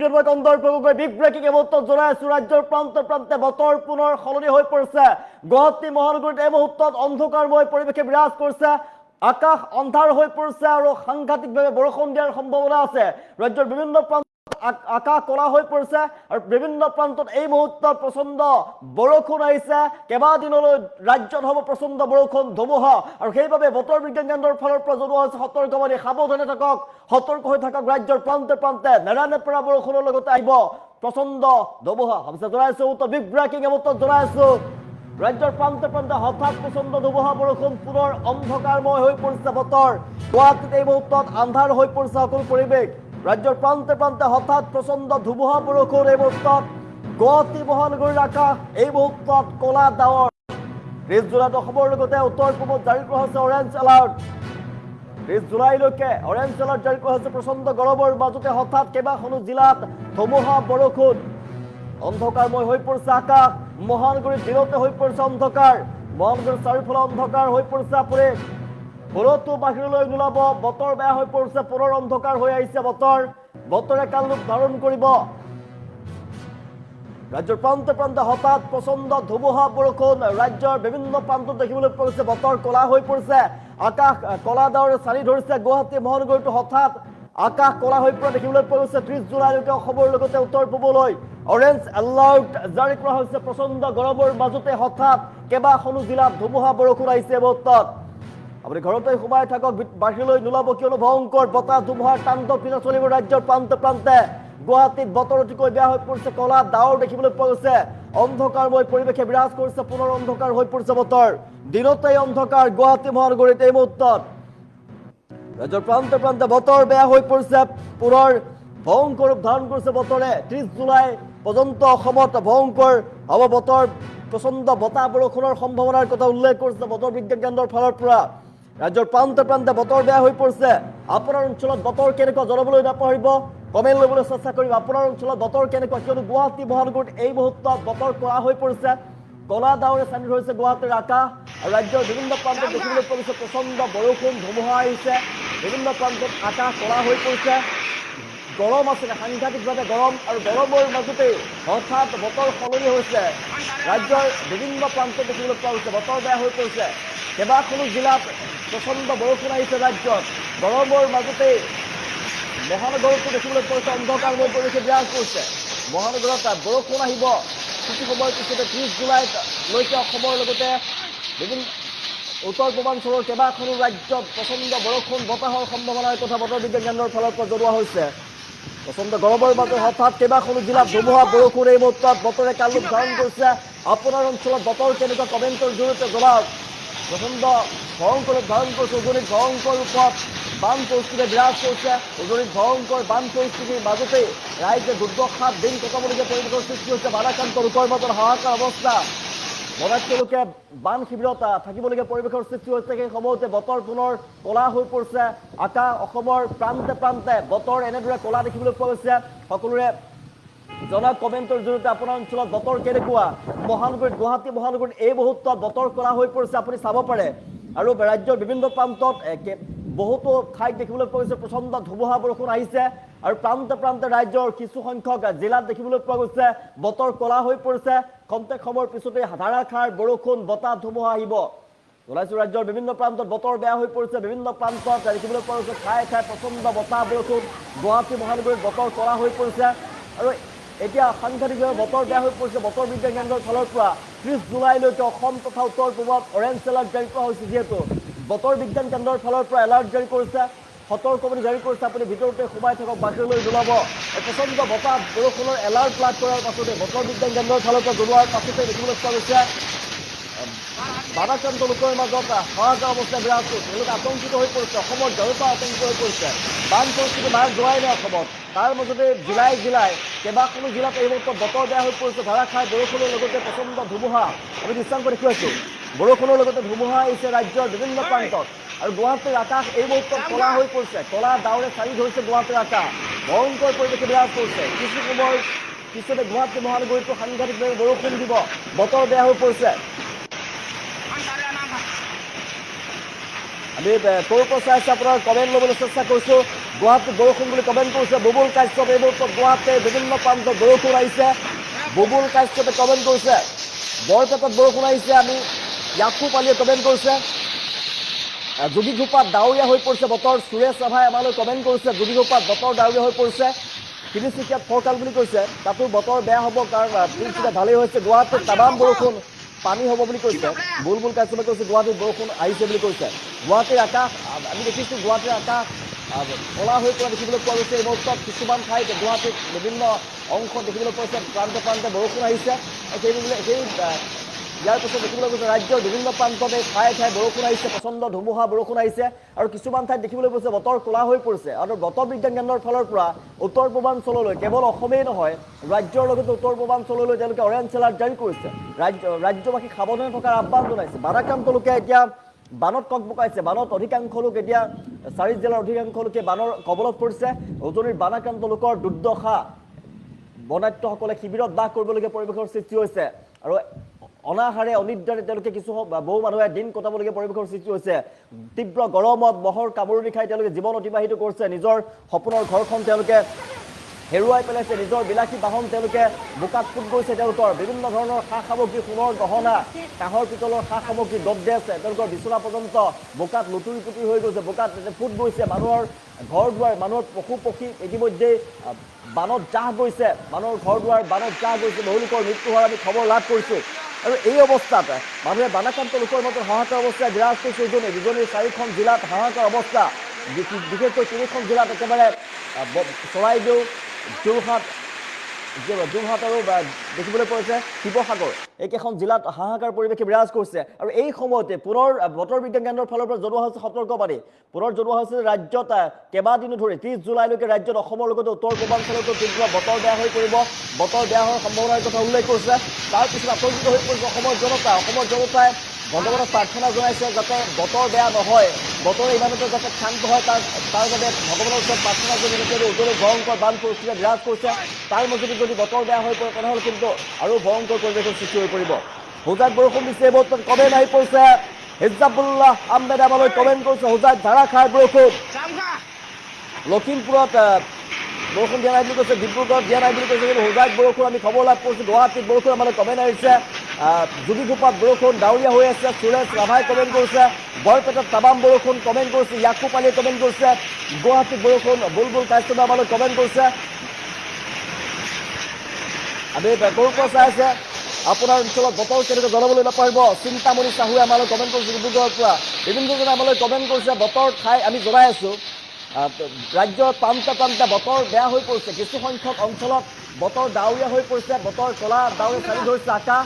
Big breaking এই মুহূৰ্তত জনাই আছো ৰাজ্যৰ প্ৰান্তে প্ৰান্তে বতৰ পুনৰ সলনি হৈ পৰিছে। গুৱাহাটী মহানগৰীত এই মুহূৰ্তত অন্ধকাৰময় পৰিৱেশে বিৰাজ কৰিছে। আকাশ অন্ধাৰ হৈ পৰিছে আৰু সাংঘাতিকভাৱে বৰষুণ দিয়াৰ সম্ভাৱনা আছে। ৰাজ্যৰ বিভিন্ন প্ৰান্ত আকাশ কলা হৈ পৰিছে আৰু বিভিন্ন প্ৰান্তত এই মুহূৰ্তত প্ৰচণ্ড বৰষুণ আহিছে। কেইবাদিনলৈ ৰাজ্যত হ'ব প্ৰচণ্ড বৰষুণ ধুমুহা আৰু সেইবাবে বতৰ বিজ্ঞান কেন্দ্ৰৰ ফালৰ পৰা জনোৱা হৈছে সতৰ্কবাণী। সাৱধানে থাকক, সতৰ্ক হৈ থাকক। ৰাজ্যৰ প্ৰান্তে প্ৰান্তে নেৰানেপেৰা বৰষুণৰ লগতে আহিব প্ৰচণ্ড ধুমুহা। জনাইছো বিগ ব্ৰেকিং এই মুহূৰ্তত জনাইছো ৰাজ্যৰ প্ৰান্তে প্ৰান্তে হঠাৎ প্ৰচণ্ড ধুমুহা বৰষুণ, পুনৰ অন্ধকাৰময় হৈ পৰিছে বতৰ। গুৱাহাটীত এই মুহূৰ্তত আন্ধাৰ হৈ পৰিছে সকলো পৰিৱেশ। ৰাজ্যৰ প্ৰান্তে প্ৰান্তে হঠাৎ প্ৰচণ্ড ধুমুহা বৰষুণ এই মুহূৰ্তত। গুৱাহাটী মহানগৰীৰ আকাশ এই মুহূৰ্তত কলা ডাৱৰ। 30 জুলাইত অসমৰ লগতে উত্তৰ পূবত জাৰি কৰা হৈছে অৰেঞ্জ এলাৰ্ট। 30 জুলাইলৈকে অৰেঞ্জ এলাৰ্ট জাৰি কৰা হৈছে। প্ৰচণ্ড গৰমৰ মাজতে হঠাৎ কেইবাখনো জিলাত ধুমুহা বৰষুণ। অন্ধকাৰময় হৈ পৰিছে আকাশ। মহানগৰীত দিনতে হৈ পৰিছে অন্ধকাৰ। মহানগৰীৰ চাৰিওফালে অন্ধকাৰ হৈ পৰিছে। আপুনি ঘৰতো বাহিৰলৈ নোলাব, বতৰ বেয়া হৈ পৰিছে। পুনৰ অন্ধকাৰ হৈ আহিছে বতৰ। বতৰে কাল ৰূপ ধাৰণ কৰিব। ৰাজ্যৰ প্ৰান্তে প্ৰান্তে হঠাৎ প্ৰচণ্ড ধুমুহা বৰষুণ ৰাজ্যৰ বিভিন্ন প্ৰান্তত দেখিবলৈ পোৱা গৈছে। বতৰ কলা হৈ পৰিছে, আকাশ কলা ডাৱৰে চানি ধৰিছে। গুৱাহাটী মহানগৰীতো হঠাৎ আকাশ কলা হৈ পৰা দেখিবলৈ পোৱা গৈছে। 30 জুলাইলৈকে অসমৰ লগতে উত্তৰ পূবলৈ অৰেঞ্জ এলাৰ্ট জাৰি কৰা হৈছে। প্ৰচণ্ড গৰমৰ মাজতে হঠাৎ কেইবাখনো জিলাত ধুমুহা বৰষুণ আহিছে মুহূৰ্তত। আপুনি ঘৰতে সোমাই থাকক, বাহিৰলৈ নোলাব, কিয়নো ভয়ংকৰ বতাহ ধুমুহাৰ তাণ্ডৱ পিছত চলিব ৰাজ্যৰ প্ৰান্তে প্ৰান্তে। গুৱাহাটীত বতৰ অতিকৈ বেয়া হৈ পৰিছে। কলা ডাৱৰ দেখিবলৈ পোৱা গৈছে। অন্ধকাৰময় পৰিৱেশে বিৰাজ কৰিছে। পুনৰ অন্ধকাৰ হৈ পৰিছে বতৰ। দিনতেই অন্ধকাৰ গুৱাহাটী মহানগৰীত এই মুহূৰ্তত। ৰাজ্যৰ প্ৰান্তে প্ৰান্তে বতৰ বেয়া হৈ পৰিছে। পুনৰ ভয়ংকৰ ৰূপ ধাৰণ কৰিছে বতৰে। 30 জুলাই পৰ্যন্ত অসমত ভয়ংকৰ হ'ব বতৰ। প্ৰচণ্ড বতাহ বৰষুণৰ সম্ভাৱনাৰ কথা উল্লেখ কৰিছে বতৰ বিজ্ঞান কেন্দ্ৰৰ ফালৰ পৰা। ৰাজ্যৰ প্ৰান্তে প্ৰান্তে বতৰ বেয়া হৈ পৰিছে। আপোনাৰ অঞ্চলত বতৰ কেনেকুৱা জনাবলৈ নাপাহৰিব, কমেণ্ট ল'বলৈ চেষ্টা কৰিম। আপোনাৰ অঞ্চলত বতৰ কেনেকুৱা, কিয়নো গুৱাহাটী মহানগৰীত এই মুহূৰ্তত বতৰ কলা হৈ পৰিছে। কলা ডাৱৰে চানি ধৰিছে গুৱাহাটীৰ আকাশ আৰু ৰাজ্যৰ বিভিন্ন প্ৰান্তত দেখিবলৈ পোৱা গৈছে প্ৰচণ্ড বৰষুণ ধুমুহা আহিছে। বিভিন্ন প্ৰান্তত আকাশ কলা হৈ পৰিছে। গৰম আছিলে, সাংঘাতিকভাৱে গৰম আৰু গৰমৰ মাজতেই হঠাৎ বতৰ সলনি হৈছে। ৰাজ্যৰ বিভিন্ন প্ৰান্তত দেখিবলৈ পোৱা গৈছে বতৰ বেয়া হৈ পৰিছে। কেইবাখনো জিলাত প্ৰচণ্ড বৰষুণ আহিছে ৰাজ্যত। গৰমৰ মাজতেই মহানগৰতো দেখিবলৈ পোৱা গৈছে অন্ধকাৰময় পৰিৱেশে বিৰাজ কৰিছে। মহানগৰত বৰষুণ আহিব কিছু সময়ৰ পিছতে। 30 জুলাইলৈকে অসমৰ লগতে বিভিন্ন উত্তৰ পূৰ্বাঞ্চলৰ কেইবাখনো ৰাজ্যত প্ৰচণ্ড বৰষুণ বতাহৰ সম্ভাৱনাৰ কথা বতৰ বিজ্ঞান কেন্দ্ৰৰ ফালৰ পৰা জনোৱা হৈছে। প্ৰচণ্ড গৰমৰ মাজত হঠাৎ কেইবাখনো জিলাত ধুমুহা বৰষুণ এই মুহূৰ্তত বতৰে কাল ৰূপ ধাৰণ কৰিছে। আপোনাৰ অঞ্চলত বতৰ কেনেকুৱা কমেণ্টৰ জৰিয়তে জনাওক। প্ৰচণ্ড ভয়ংকৰ ৰূপ ধাৰণ কৰিছে। উজনিত ভয়ংকৰ ৰূপত বান পৰিস্থিতি বিৰাজ কৰিছে। উজনিত ভয়ংকৰ বান পৰিস্থিতিৰ মাজতেই ৰাইজে দুৰ্দশাত দিন কটাবলগীয়া পৰিৱেশৰ সৃষ্টি হৈছে। বাধাক্ৰান্ত লোকৰ মাজত হাহাকাৰ অৱস্থা। তেওঁলোকে বান শিবিৰত থাকিবলগীয়া পৰিৱেশৰ সৃষ্টি হৈছে। সেই সময়তে বতৰ পুনৰ কলা হৈ পৰিছে আকাশ। অসমৰ প্ৰান্তে প্ৰান্তে বতৰ এনেদৰে কলা দেখিবলৈ পোৱা গৈছে। সকলোৰে জনা কমেণ্টৰ জৰিয়তে আপোনাৰ অঞ্চলত বতৰ কেনেকুৱা। মহানগৰীত গুৱাহাটী মহানগৰীত এই মুহূৰ্তত বতৰ কলা হৈ পৰিছে, আপুনি চাব পাৰে। আৰু ৰাজ্যৰ বিভিন্ন প্ৰান্তত বহুতো ঠাইত দেখিবলৈ পোৱা গৈছে প্ৰচণ্ড ধুমুহা বৰষুণ আহিছে। আৰু প্ৰান্তে প্ৰান্তে ৰাজ্যৰ কিছু সংখ্যক জিলাত দেখিবলৈ পোৱা গৈছে বতৰ কলা হৈ পৰিছে। খন্তেক সময়ৰ পিছতে ধাৰাসাৰ বৰষুণ বতাহ ধুমুহা আহিব। জনাইছো ৰাজ্যৰ বিভিন্ন প্ৰান্তত বতৰ বেয়া হৈ পৰিছে। বিভিন্ন প্ৰান্তত দেখিবলৈ পোৱা গৈছে ঠায়ে ঠায়ে প্ৰচণ্ড বতাহ বৰষুণ। গুৱাহাটী মহানগৰীত বতৰ কলা হৈ পৰিছে আৰু এতিয়া সাংঘাতিকভাৱে বতৰ বেয়া হৈ পৰিছে। বতৰ বিজ্ঞান কেন্দ্ৰৰ ফালৰ পৰা 30 জুলাইলৈকে অসম তথা উত্তৰ পূবত অৰেঞ্জ এলাৰ্ট জাৰি কৰা হৈছে। যিহেতু বতৰ বিজ্ঞান কেন্দ্ৰৰ ফালৰ পৰা এলাৰ্ট জাৰি কৰিছে, সতৰ্কবাণী জাৰি কৰিছে। আপুনি ভিতৰতে সোমাই থাকক, বাহিৰলৈ নোলাব। প্ৰচণ্ড বতাহ বৰষুণৰ এলাৰ্ট লাভ কৰাৰ পাছতে বতৰ বিজ্ঞান কেন্দ্ৰৰ ফালৰ পৰা জনোৱাৰ পাছতে দেখিবলৈ পোৱা গৈছে বাধাক্ৰান্ত লোকৰ মাজত হাহাকাৰ অৱস্থা বিৰাজ কৰিছে। তেওঁলোকে আতংকিত হৈ পৰিছে। অসমৰ জনতা আতংকিত হৈ পৰিছে। বান পৰিস্থিতি মাৰ যোৱাই নাই অসমত। তাৰ মাজতে জিলাই জিলাই কেইবাখনো জিলাত এই মুহূৰ্তত বতৰ বেয়া হৈ পৰিছে। ধাৰাসাৰ বৰষুণৰ লগতে প্ৰচণ্ড ধুমুহা আমি দৃশ্যাংক দেখুৱাইছো। বৰষুণৰ লগতে ধুমুহা আহিছে ৰাজ্যৰ বিভিন্ন প্ৰান্তত। আৰু গুৱাহাটীৰ আকাশ এই মুহূৰ্তত কলা হৈ পৰিছে। কলা ডাৱৰে চাৰি ধৰিছে গুৱাহাটীৰ আকাশ। ভয়ংকৰ পৰিৱেশে বিৰাজ কৰিছে। কিছু সময়ৰ পিছতে গুৱাহাটী মহানগৰীতো সাংঘাতিকভাৱে বৰষুণ দিব। বতৰ বেয়া হৈ পৰিছে। আমি ক'ৰ পৰা চাই আছো আপোনাৰ কমেণ্ট ল'বলৈ চেষ্টা কৰিছো। গুৱাহাটীত বৰষুণ বুলি কমেণ্ট কৰিছে বুবুল কাশ্যপ। এই মুহূৰ্তত গুৱাহাটীৰ বিভিন্ন প্ৰান্তত বৰষুণ আহিছে। বুবুল কাশ্যপে কমেণ্ট কৰিছে বৰপেটাত বৰষুণ আহিছে, আমি ইয়াকো পালিয়ে কমেণ্ট কৰিছে। যোগীঘোপাত ডাৱৰীয়া হৈ পৰিছে বতৰ। সুৰেশ ৰাভাই আমালৈ কমেণ্ট কৰিছে যোগীঘোপাত বতৰ ডাৱৰীয়া হৈ পৰিছে। তিনিচুকীয়াত ফৰকাল বুলি কৈছে, তাতো বতৰ বেয়া হ'ব কাৰণ তিনিচুকীয়াত ভালেই হৈছে। গুৱাহাটীত তামাম বৰষুণ, পানী হ'ব বুলি কৈছে। বুলবুল কাশ্যপে কৈছে গুৱাহাটীত বৰষুণ আহিছে বুলি কৈছে। গুৱাহাটীৰ আকাশ আমি দেখিছোঁ, গুৱাহাটীৰ আকাশ কলা হৈ পৰা দেখিবলৈ পোৱা গৈছে। এই মুহূৰ্তত কিছুমান ঠাইত গুৱাহাটীত বিভিন্ন অংশ দেখিবলৈ পোৱা গৈছে, প্ৰান্তে প্ৰান্তে বৰষুণ আহিছে। ইয়াৰ পিছত দেখিবলৈ গৈছে ৰাজ্যৰ বিভিন্ন প্ৰান্ততে ঠায়ে ঠায়ে বৰষুণ আহিছে, প্ৰচণ্ড ধুমুহা বৰষুণ আহিছে আৰু কিছুমান ঠাইত দেখিবলৈ পোৱা গৈছে বতৰ ক'লা হৈ পৰিছে। আৰু বতৰ বিজ্ঞান কেন্দ্ৰৰ ফালৰ পৰা উত্তৰ পূৰ্বাঞ্চললৈ কেৱল অসমেই নহয়, ৰাজ্যৰ লগতে উত্তৰ পূৰ্বাঞ্চললৈ তেওঁলোকে অৰেঞ্জ এলাৰ্ট জাৰি কৰিছে। ৰাজ্যবাসীক সাৱধানে থকাৰ আহ্বান জনাইছে। বানাক্ৰান্ত লোকে এতিয়া বানত ককবকাইছে। বানত অধিকাংশ লোক এতিয়া 4 জিলাৰ অধিকাংশ লোকে বানৰ কবলত পৰিছে। উজনিৰ বানাক্ৰান্ত লোকৰ দুৰ্দশা, বনাত্যসকলে শিবিৰত বাস কৰিবলগীয়া পৰিৱেশৰ সৃষ্টি হৈছে আৰু অনাহাৰে অনিদ্ৰাৰে তেওঁলোকে বহু মানুহে দিন কটাবলগীয়া পৰিৱেশৰ সৃষ্টি হৈছে। তীব্ৰ গৰমত মহৰ কামুৰণি খাই তেওঁলোকে জীৱন অতিবাহিত কৰিছে। নিজৰ সপোনৰ ঘৰখন তেওঁলোকে হেৰুৱাই পেলাইছে। নিজৰ বিলাসী বাহন তেওঁলোকে বোকাত ফুট গৈছে। তেওঁলোকৰ বিভিন্ন ধৰণৰ সা সামগ্ৰী, সোণৰ গহনা, কাঁহৰ পিতলৰ সা সামগ্ৰী, গড্ৰেজ, তেওঁলোকৰ বিচনা পৰ্যন্ত বোকাত লুতুৰি পুতুৰি হৈ গৈছে, বোকাত ফুট গৈছে। মানুহৰ ঘৰ দুৱাৰ, মানুহৰ পশু পক্ষী ইতিমধ্যেই বানত জাহ গৈছে। মানুহৰ ঘৰ দুৱাৰ বানত জাহ গৈছে। বহু লোকৰ মৃত্যু হোৱাৰ আমি খবৰ লাভ কৰিছোঁ। আৰু এই অৱস্থাত মানুহে বানাক্ৰান্ত লোকৰ মাজত হাহাকাৰ অৱস্থাই বিৰাজ কৰিছে। উজনিৰ 4খন জিলাত হাহাকাৰ অৱস্থা, বিশেষকৈ 3খন জিলাত একেবাৰে চৰাইদেউ, যোৰহাট আৰু দেখিবলৈ পোৱা গৈছে শিৱসাগৰ, এইকেইখন জিলাত হাহাকাৰ পৰিৱেশে বিৰাজ কৰিছে। আৰু এই সময়তে পুনৰ বতৰ বিজ্ঞান কেন্দ্ৰৰ ফালৰ পৰা জনোৱা হৈছে সতৰ্কবাণী। পুনৰ জনোৱা হৈছে যে ৰাজ্যত কেইবাদিনো ধৰি 30 জুলাইলৈকে ৰাজ্যত অসমৰ লগতে উত্তৰ পূৰ্বাঞ্চলতো তীব্ৰ বতৰ বেয়া হৈ পৰিব। বতৰ বেয়া হোৱাৰ সম্ভাৱনাৰ কথা উল্লেখ কৰিছে। তাৰপিছত আতংকিত হৈ পৰিছে অসমৰ জনতা। অসমৰ জনতাই ভগৱানক প্ৰাৰ্থনা জনাইছে যাতে বতৰ বেয়া নহয়, বতৰ ইমানতে যাতে শান্ত হয়, তাৰ বাবে ভগৱানৰ ওচৰত প্ৰাৰ্থনা কৰি উজনিত ভয়ংকৰ বান পৰিস্থিতি বিৰাজ কৰিছে। তাৰ মাজতে যদি বতৰ বেয়া হৈ পৰে তেনেহ'লে কিন্তু আৰু ভয়ংকৰ পৰিৱেশৰ সৃষ্টি হৈ পৰিব। হোজাইত বৰষুণ দিছে। এই মুহূৰ্তত কমেণ্ট আহি পৰিছে। হিজাবুল্লাহ আহমেদে আমালৈ কমেণ্ট কৰিছে হোজাইত ধাৰাসাৰ বৰষুণ। লখিমপুৰত বৰষুণ দিয়া নাই বুলি কৈছে, ডিব্ৰুগড়ত দিয়া নাই বুলি কৈছে, কিন্তু হোজাইত বৰষুণ আমি খবৰ লাভ কৰিছোঁ। গুৱাহাটীত বৰষুণ আমালৈ কমেণ্ট আহিছে। যোগীঘোপাত বৰষুণ ডাৱৰীয়া হৈ আছে। সুৰেশ ৰাভাই কমেণ্ট কৰিছে। বৰপেটাত তামাম বৰষুণ কমেণ্ট কৰিছে। ইয়াকো পালিয়ে কমেণ্ট কৰিছে। গুৱাহাটীত বৰষুণ বুলবুল কাশ্যপে আমালৈ কমেণ্ট কৰিছে। আমি ক'ৰ পৰা চাই আছে আপোনাৰ অঞ্চলত বতৰ কেনেকৈ জনাবলৈ নাপাৰিব। চিন্তামণি চাহুৱে আমালৈ কমেণ্ট কৰিছে ডিব্ৰুগড়ৰ পৰা। বিভিন্নজনে আমালৈ কমেণ্ট কৰিছে। বতৰ ঠাই আমি জনাই আছোঁ ৰাজ্যৰ প্ৰান্তে প্ৰান্তে বতৰ বেয়া হৈ পৰিছে। কিছুসংখ্যক অঞ্চলত বতৰ ডাৱৰীয়া হৈ পৰিছে। বতৰ ক'লা ডাৱৰে চাৰি ধৰিছে আকাশ।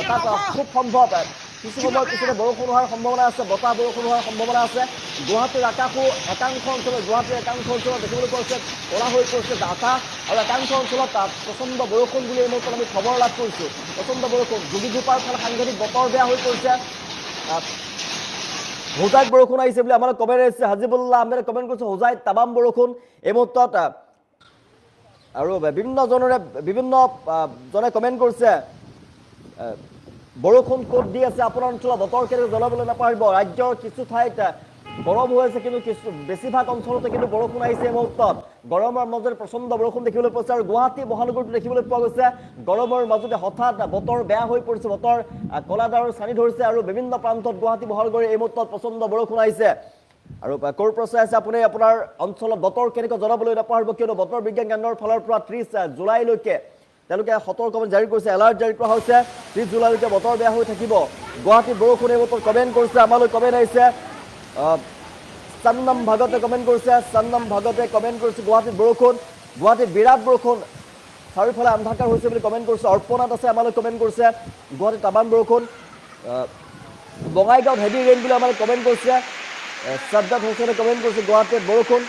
তাত খুব সম্ভৱ কিছু সময়ৰ পিছতে বৰষুণ হোৱাৰ সম্ভাৱনা আছে, বতাহ বৰষুণ হোৱাৰ সম্ভাৱনা আছে। গুৱাহাটীৰ আকাশো একাংশ অঞ্চলত দেখিবলৈ পোৱা গৈছে ক'লা হৈ পৰিছে আকাশ, আৰু একাংশ অঞ্চলত প্ৰচণ্ড বৰষুণ বুলি এই মুহূৰ্তত আমি খবৰ লাভ কৰিছোঁ। প্ৰচণ্ড বৰষুণ। যোগীঘোপাৰ ফালে সাংঘাতিক বতৰ বেয়া হৈ পৰিছে। হোজাইত বৰষুণ আহিছে বুলি আমালৈ কমেণ্ট আহিছে। হাজিবুল্লাহ আহমেদে কমেণ্ট কৰিছে হোজাইত তামাম বৰষুণ এই মুহূৰ্তত। আৰু বিভিন্নজনে কমেণ্ট কৰিছে বৰষুণ ক'ত দি আছে আপোনাৰ অঞ্চলত বতৰ কেনেকৈ জনাবলৈ নাপাৰিব। ৰাজ্যৰ কিছু ঠাইত গৰম হৈ আছে, কিন্তু বেছিভাগ অঞ্চলতে কিন্তু বৰষুণ আহিছে। এই মুহূৰ্তত গৰমৰ মাজতে প্ৰচণ্ড বৰষুণ দেখিবলৈ পোৱা গৈছে। আৰু গুৱাহাটী মহানগৰীতো দেখিবলৈ পোৱা গৈছে গৰমৰ মাজতে হঠাৎ বতৰ বেয়া হৈ পৰিছে, বতৰ ক'লা ডাৱৰ চানি ধৰিছে। আৰু বিভিন্ন প্ৰান্তত গুৱাহাটী মহানগৰীৰ এই মুহূৰ্তত প্ৰচণ্ড বৰষুণ আহিছে। আৰু ক'ৰ পৰা চাই আছে আপুনি আপোনাৰ অঞ্চলত বতৰ কেনেকৈ জনাবলৈ নাপাৰিব, কিয়নো বতৰ বিজ্ঞান কেন্দ্ৰৰ ফালৰ পৰা 30 জুলাইলৈকে তেওঁলোকে সতৰ্কবাণী জাৰি কৰিছে, এলাৰ্ট জাৰি কৰা হৈছে। 30 জুলাইলৈকে বতৰ বেয়া হৈ থাকিব। গুৱাহাটীত বৰষুণ এই মুহূৰ্তত কমেণ্ট কৰিছে। আমালৈ কমেণ্ট আহিছে। চান্নম ভাগতে কমেণ্ট কৰিছে। গুৱাহাটীত বৰষুণ, গুৱাহাটীত বিৰাট বৰষুণ, চাৰিওফালে আন্ধাকাৰ হৈছে বুলি কমেণ্ট কৰিছে। অৰ্পণাত আছে আমালৈ কমেণ্ট কৰিছে গুৱাহাটীত তামাম বৰষুণ। বঙাইগাঁৱত হেভি ৰেইন বুলি আমালৈ কমেণ্ট কৰিছে। শ্ৰদ্ধাত হুছেইনে কমেণ্ট কৰিছে গুৱাহাটীত বৰষুণ।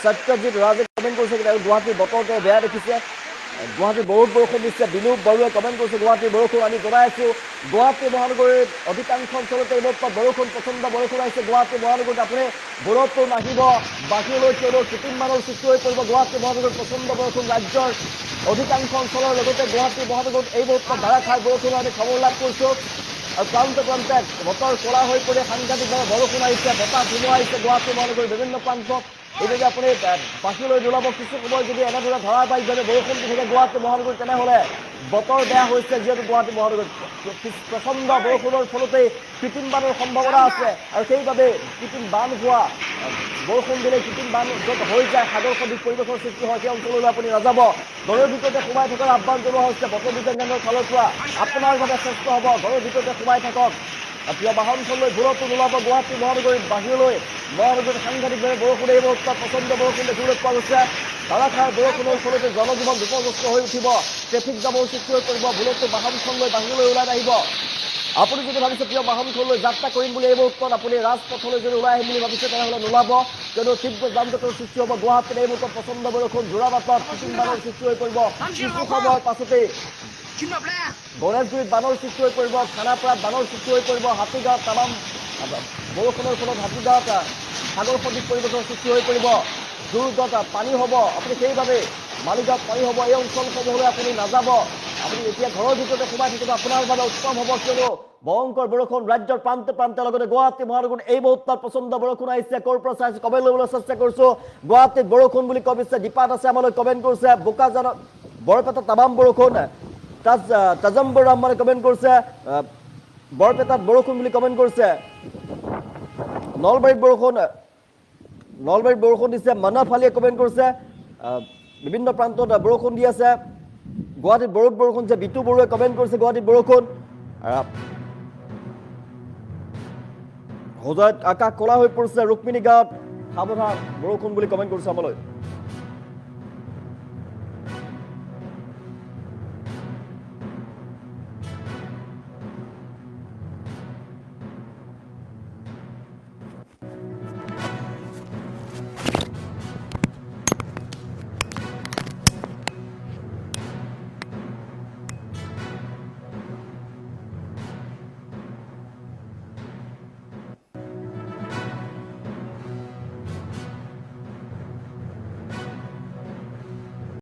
সত্যজিৎ ৰাজে কমেণ্ট কৰিছে গুৱাহাটীৰ বতৰটো বেয়া দেখিছে, গুৱাহাটীত বহুত বৰষুণ দিছে। বিনোদ বৰুৱাই কমেণ্ট কৰিছে গুৱাহাটীৰ বৰষুণ আমি জনাই আছোঁ। গুৱাহাটী মহানগৰীৰ অধিকাংশ অঞ্চলতে এই মুহূৰ্তত বৰষুণ, প্ৰচণ্ড বৰষুণ আহিছে। গুৱাহাটী মহানগৰীত আপুনি বৰষুণ আহিব বাকীলৈ কিয়নো কৃত্ৰিমমানৰ সৃষ্টি হৈ পৰিব। গুৱাহাটী মহানগৰীত প্ৰচণ্ড বৰষুণ, ৰাজ্যৰ অধিকাংশ অঞ্চলৰ লগতে গুৱাহাটী মহানগৰীত এই মুহূৰ্তত ধাৰাসাৰ বৰষুণ আমি খবৰ লাভ কৰিছোঁ। আৰু প্ৰান্তে প্ৰান্তে বতৰ ক'লা হৈ পৰি সাংঘাতিকভাৱে বৰষুণ আহিছে, বতাহ ধুমুহা আহিছে গুৱাহাটী মহানগৰীৰ বিভিন্ন প্ৰান্তত। এইভাবে আপুনি বাহিৰলৈ নোলাব। কিছু সময় যদি এনেদৰে ধাৰাবাহিকভাৱে বৰষুণ দি থাকে গুৱাহাটী মহানগৰীত, তেনেহ'লে বতৰ বেয়া হৈছে, যিহেতু গুৱাহাটী মহানগৰীত প্ৰচণ্ড বৰষুণৰ ফলতেই কৃত্ৰিম বানৰ সম্ভাৱনা আছে। আৰু সেইবাবে কৃত্ৰিম বান হোৱা, বৰষুণ দিলে কৃত্ৰিম বান য'ত হৈ যায়, সাগৰ সদৃশ পৰিৱেশৰ সৃষ্টি হয়, সেই অঞ্চললৈ আপুনি নাযাব। ঘৰৰ ভিতৰতে সোমাই থকাৰ আহ্বান জনোৱা হৈছে বতৰ বিজ্ঞান কেন্দ্ৰৰ ফালৰ পৰা। আপোনাৰ বাবে শ্ৰেষ্ঠ হ'ব, ঘৰৰ ভিতৰতে সোমাই থাকক। প্ৰিয় বাহনখনলৈ দূৰতো নোলাব গুৱাহাটী মহানগৰীত বাহিৰলৈ। মহানগৰীত সাংঘাতিকভাৱে বৰষুণ, এই মুহূৰ্তত প্ৰচণ্ড বৰষুণ দেখিবলৈ পোৱা গৈছে। ধাৰাসাৰ বৰষুণৰ ফলতে জনজীৱন বিপৰ্যস্ত হৈ উঠিব, ট্ৰেফিক জামৰ সৃষ্টি হৈ পৰিব। ভুলতো বাহনখনলৈ বাহিৰলৈ ওলাই নাহিব। আপুনি যদি ভাবিছে প্ৰিয় বাহনখনলৈ যাত্ৰা কৰিম বুলি এই মুহূৰ্তত আপুনি ৰাজপথলৈ যদি ওলাই আহিম বুলি ভাবিছে, তেনেহ'লে নোলাব, কিয়নো তীব্ৰ যান জঁটৰ সৃষ্টি হ'ব। গুৱাহাটীত এই মুহূৰ্তত প্ৰচণ্ড বৰষুণ, যোৰাবাটত কৃত্ৰিম বানৰ সৃষ্টি হৈ পৰিব। কিছু সময়ৰ পাছতেই গণেশগুৰিত বানৰ সৃষ্টি হৈ পৰিব, খানাপাৰাত বানৰ সৃষ্টি হৈ পৰিব, হাতীগাঁৱত তামাম বৰষুণৰ ফলত হাতীগাঁৱত সাগৰ সদৃশ পৰিৱেশৰ সৃষ্টি হৈ পৰিব। দুৰ্গত পানী হ'ব, আপুনি সেইবাবে মালিগাঁৱত পানী হ'ব। এই অঞ্চলসমূহলৈ আপুনি নাযাব। আপুনি এতিয়া ঘৰৰ ভিতৰতে সোমাই থাকিব, আপোনাৰ বাবে উত্তম হ'ব, কিয়নো ভয়ংকৰ বৰষুণ ৰাজ্যৰ প্ৰান্তে প্ৰান্তে, লগতে গুৱাহাটী মহানগৰীত এই মুহূৰ্তত প্ৰচণ্ড বৰষুণ আহিছে। ক'ৰ পৰা চাইছে কমেণ্ট ল'বলৈ চেষ্টা কৰিছোঁ। গুৱাহাটীত বৰষুণ বুলি কবিছে দীপাত আছে, আমালৈ কমেণ্ট কৰিছে। বোকাজানত বৰপেটাত তামাম বৰষুণ, তাজম্বুৰ ৰহমানে কমেণ্ট কৰিছে বৰপেটাত বৰষুণ বুলি কমেণ্ট কৰিছে। নলবাৰীত বৰষুণ দিছে, মানৱ আলীয়ে কমেণ্ট কৰিছে। বিভিন্ন প্ৰান্তত বৰষুণ দি আছে। গুৱাহাটীত বৰষুণ দিছে, বিতু বৰুৱাই কমেণ্ট কৰিছে গুৱাহাটীত বৰষুণ। হোজাইত আকাশ ক'লা হৈ পৰিছে, ৰুক্মিণী গাঁৱত সাৱধান বৰষুণ বুলি কমেণ্ট কৰিছে আমালৈ।